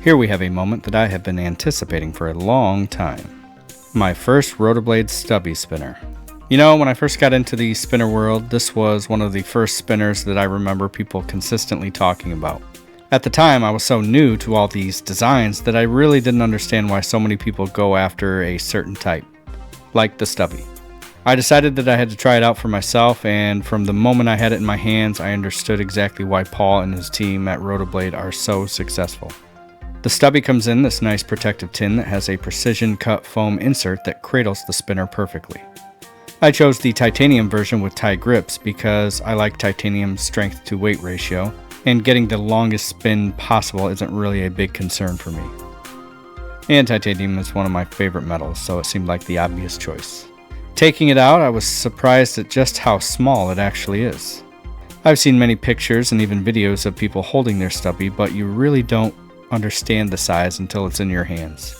Here we have a moment that I have been anticipating for a long time. My first Rotablade STUBBY spinner. You know, when I first got into the spinner world, this was one of the first spinners that I remember people consistently talking about. At the time, I was so new to all these designs that I really didn't understand why so many people go after a certain type, like the STUBBY. I decided that I had to try it out for myself, and from the moment I had it in my hands, I understood exactly why Paul and his team at Rotablade are so successful. The STUBBY comes in this nice protective tin that has a precision cut foam insert that cradles the spinner perfectly. I chose the titanium version with tie grips because I like titanium's strength to weight ratio, and getting the longest spin possible isn't really a big concern for me. And titanium is one of my favorite metals, so it seemed like the obvious choice. Taking it out, I was surprised at just how small it actually is. I've seen many pictures and even videos of people holding their STUBBY, but you really don't understand the size until it's in your hands.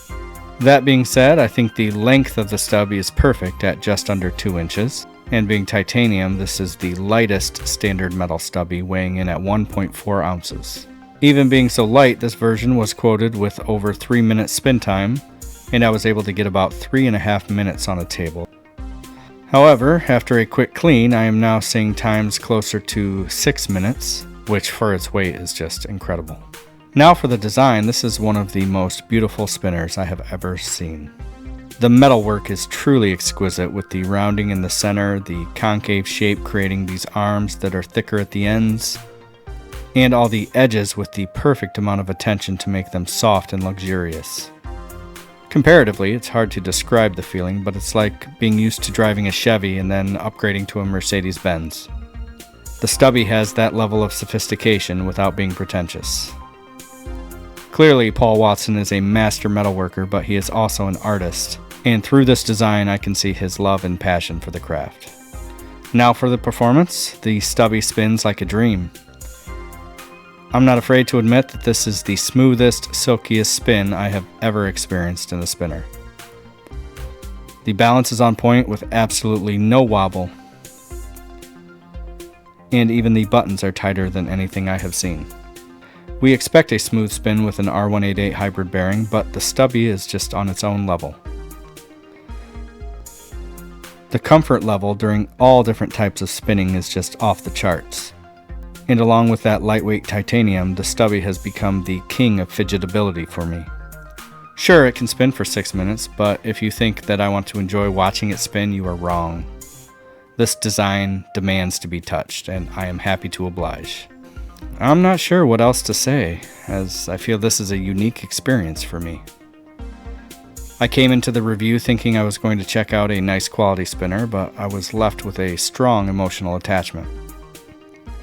That being said, I think the length of the STUBBY is perfect at just under 2 inches, and being titanium, this is the lightest standard metal STUBBY, weighing in at 1.4 ounces. Even being so light, this version was quoted with over 3 minutes spin time, and I was able to get about 3.5 minutes on a table. However, after a quick clean, I am now seeing times closer to 6 minutes, which for its weight is just incredible. Now for the design, this is one of the most beautiful spinners I have ever seen. The metalwork is truly exquisite, with the rounding in the center, the concave shape creating these arms that are thicker at the ends, and all the edges with the perfect amount of attention to make them soft and luxurious. Comparatively, it's hard to describe the feeling, but it's like being used to driving a Chevy and then upgrading to a Mercedes-Benz. The STUBBY has that level of sophistication without being pretentious. Clearly, Paul Watson is a master metalworker, but he is also an artist, and through this design I can see his love and passion for the craft. Now for the performance, the STUBBY spins like a dream. I'm not afraid to admit that this is the smoothest, silkiest spin I have ever experienced in a spinner. The balance is on point with absolutely no wobble, and even the buttons are tighter than anything I have seen. We expect a smooth spin with an R188 hybrid bearing, but the STUBBY is just on its own level. The comfort level during all different types of spinning is just off the charts. And along with that lightweight titanium, the STUBBY has become the king of fidgetability for me. Sure, it can spin for 6 minutes, but if you think that I want to enjoy watching it spin, you are wrong. This design demands to be touched, and I am happy to oblige. I'm not sure what else to say, as I feel this is a unique experience for me. I came into the review thinking I was going to check out a nice quality spinner, but I was left with a strong emotional attachment.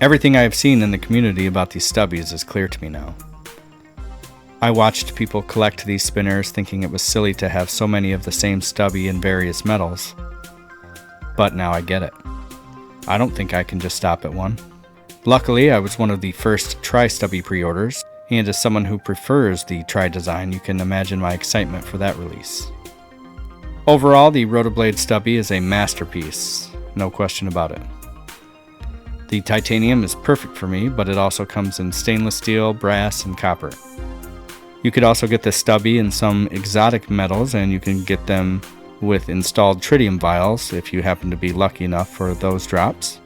Everything I have seen in the community about these STUBBYs is clear to me now. I watched people collect these spinners thinking it was silly to have so many of the same STUBBY in various metals, but now I get it. I don't think I can just stop at one. Luckily, I was one of the first Tri-STUBBY pre-orders, and as someone who prefers the Tri design, you can imagine my excitement for that release. Overall, the Rotablade STUBBY is a masterpiece, no question about it. The titanium is perfect for me, but it also comes in stainless steel, brass, and copper. You could also get the STUBBY in some exotic metals, and you can get them with installed tritium vials if you happen to be lucky enough for those drops.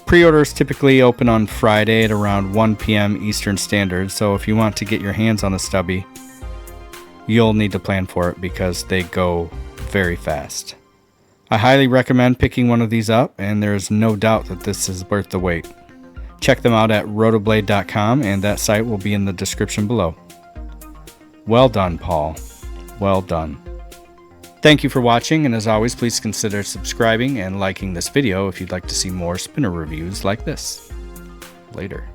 Pre-orders typically open on Friday at around 1 p.m. Eastern Standard, so if you want to get your hands on a STUBBY, you'll need to plan for it because they go very fast. I highly recommend picking one of these up, and there is no doubt that this is worth the wait. Check them out at rotablade.com, and that site will be in the description below. Well done, Paul. Well done. Thank you for watching, and as always, please consider subscribing and liking this video if you'd like to see more spinner reviews like this. Later.